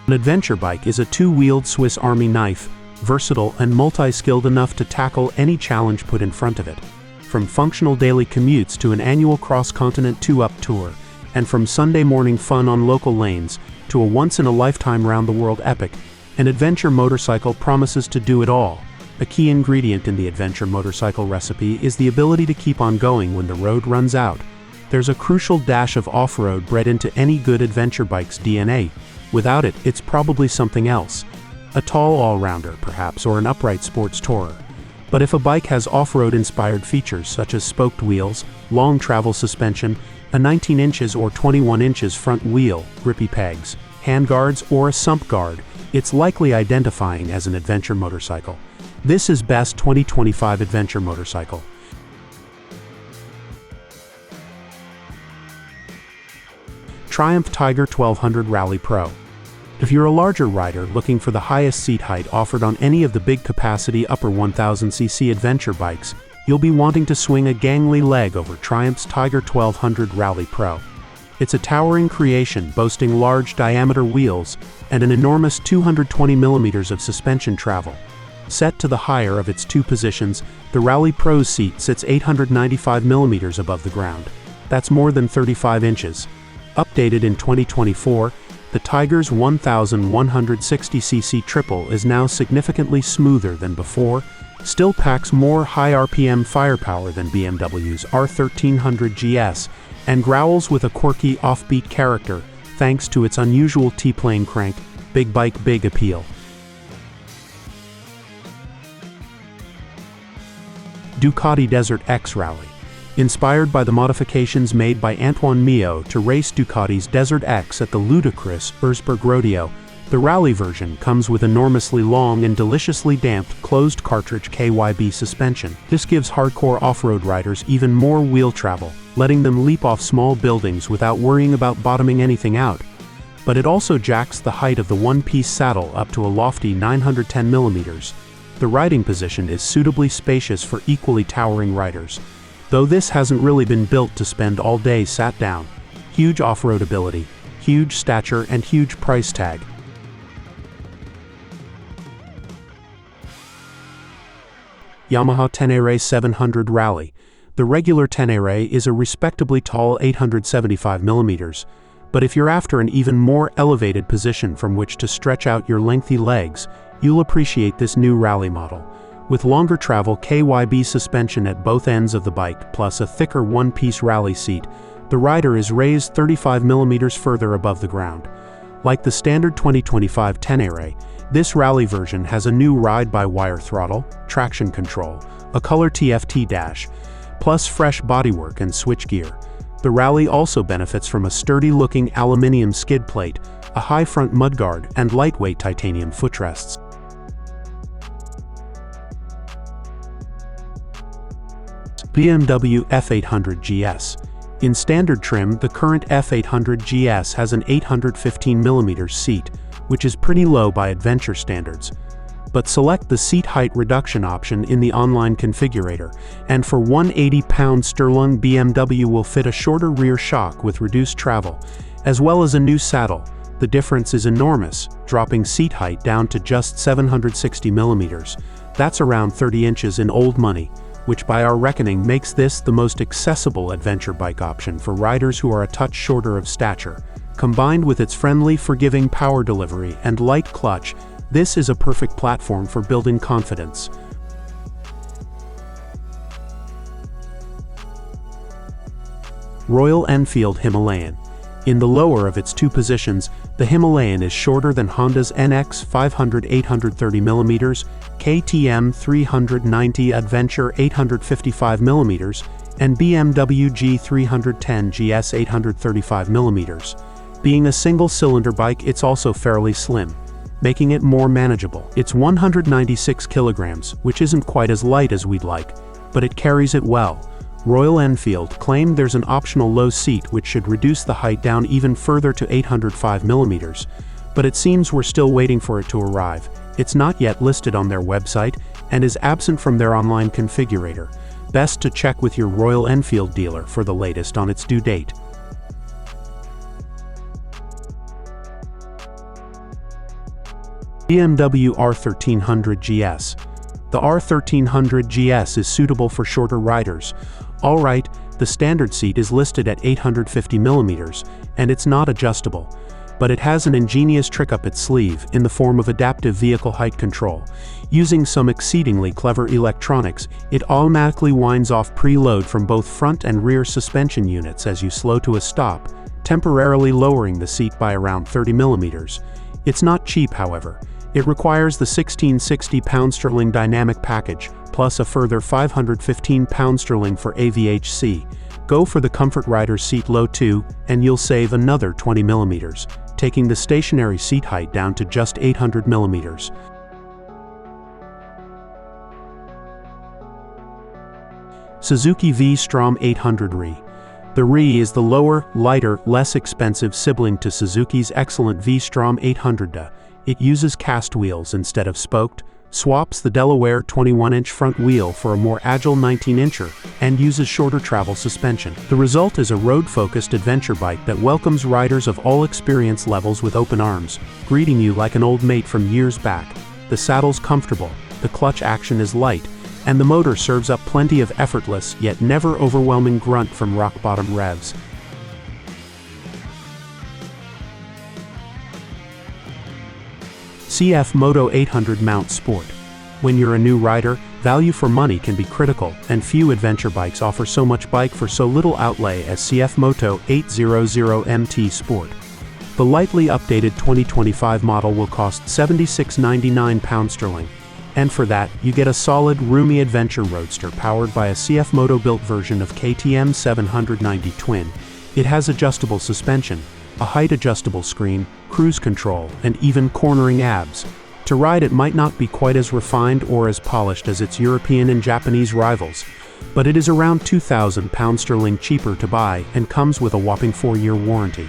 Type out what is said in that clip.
An adventure bike is a two-wheeled Swiss Army knife, versatile and multi-skilled enough to tackle any challenge put in front of it. From functional daily commutes to an annual cross-continent two-up tour, and from Sunday morning fun on local lanes to a once-in-a-lifetime round-the-world epic, an adventure motorcycle promises to do it all. A key ingredient in the adventure motorcycle recipe is the ability to keep on going when the road runs out. There's a crucial dash of off-road bred into any good adventure bike's DNA. Without it, it's probably something else. A tall all-rounder, perhaps, or an upright sports tourer. But if a bike has off-road inspired features such as spoked wheels, long travel suspension, a 19 inches or 21 inches front wheel, grippy pegs, handguards, or a sump guard, it's likely identifying as an adventure motorcycle. This is Best 2025 Adventure Motorcycle. Triumph Tiger 1200 Rally Pro. If you're a larger rider looking for the highest seat height offered on any of the big capacity upper 1000cc adventure bikes, you'll be wanting to swing a gangly leg over Triumph's Tiger 1200 Rally Pro. It's a towering creation boasting large diameter wheels and an enormous 220mm of suspension travel. Set to the higher of its two positions, the Rally Pro's seat sits 895mm above the ground. That's more than 35 inches. Updated in 2024, the Tiger's 1160cc triple is now significantly smoother than before, still packs more high RPM firepower than BMW's R1300 GS, and growls with a quirky offbeat character thanks to its unusual T-plane crank, big bike big appeal. Ducati Desert X Rally. Inspired by the modifications made by Antoine Mio to race Ducati's Desert X at the ludicrous Erzberg Rodeo, the rally version comes with enormously long and deliciously damped closed cartridge KYB suspension. This gives hardcore off-road riders even more wheel travel, letting them leap off small buildings without worrying about bottoming anything out. But it also jacks the height of the one-piece saddle up to a lofty 910mm. The riding position is suitably spacious for equally towering riders. Though this hasn't really been built to spend all day sat down. Huge off-road ability, huge stature, and huge price tag. Yamaha Tenere 700 Rally. The regular Tenere is a respectably tall 875mm, but if you're after an even more elevated position from which to stretch out your lengthy legs, you'll appreciate this new rally model. With longer travel KYB suspension at both ends of the bike, plus a thicker one-piece rally seat, the rider is raised 35mm further above the ground. Like the standard 2025 Tenere, this rally version has a new ride-by-wire throttle, traction control, a color TFT dash, plus fresh bodywork and switchgear. The Rally also benefits from a sturdy-looking aluminium skid plate, a high front mudguard, and lightweight titanium footrests. BMW F800 GS. In standard trim, the current F800 GS has an 815mm seat, which is pretty low by adventure standards. But select the seat height reduction option in the online configurator, and for 180-pound sterling, BMW will fit a shorter rear shock with reduced travel, as well as a new saddle. The difference is enormous, dropping seat height down to just 760mm. That's around 30 inches in old money, which by our reckoning makes this the most accessible adventure bike option for riders who are a touch shorter of stature. Combined with its friendly, forgiving power delivery and light clutch, this is a perfect platform for building confidence. Royal Enfield Himalayan. In the lower of its two positions, the Himalayan is shorter than Honda's NX 500 830mm, KTM 390 Adventure 855mm, and BMW G310 GS 835mm. Being a single-cylinder bike, it's also fairly slim, making it more manageable. It's 196 kilograms, which isn't quite as light as we'd like, but it carries it well. Royal Enfield claimed there's an optional low seat which should reduce the height down even further to 805mm, but it seems we're still waiting for it to arrive. It's not yet listed on their website and is absent from their online configurator. Best to check with your Royal Enfield dealer for the latest on its due date. BMW R1300 GS. The R1300 GS is suitable for shorter riders. Alright, the standard seat is listed at 850mm, and it's not adjustable. But it has an ingenious trick up its sleeve in the form of adaptive vehicle height control. Using some exceedingly clever electronics, it automatically winds off preload from both front and rear suspension units as you slow to a stop, temporarily lowering the seat by around 30mm. It's not cheap, however. It requires the 1660 £sterling dynamic package, plus a further £515 for AVHC. Go for the Comfort Rider Seat Low 2, and you'll save another 20mm, taking the stationary seat height down to just 800mm. Suzuki V-Strom 800 Re. The Re is the lower, lighter, less expensive sibling to Suzuki's excellent V-Strom 800. It uses cast wheels instead of spoked, swaps the Delaware 21-inch front wheel for a more agile 19-incher, and uses shorter travel suspension. The result is a road-focused adventure bike that welcomes riders of all experience levels with open arms, greeting you like an old mate from years back. The saddle's comfortable, the clutch action is light, and the motor serves up plenty of effortless yet never overwhelming grunt from rock-bottom revs. CF Moto 800 Mount Sport. When you're a new rider, value for money can be critical, and few adventure bikes offer so much bike for so little outlay as CF Moto 800 MT Sport. The lightly updated 2025 model will cost £76.99 sterling, and for that, you get a solid, roomy adventure roadster powered by a CF Moto-built version of KTM 790 Twin. It has adjustable suspension, a height-adjustable screen, cruise control, and even cornering abs. To ride it might not be quite as refined or as polished as its European and Japanese rivals, but it is around £2,000 sterling cheaper to buy and comes with a whopping 4-year warranty.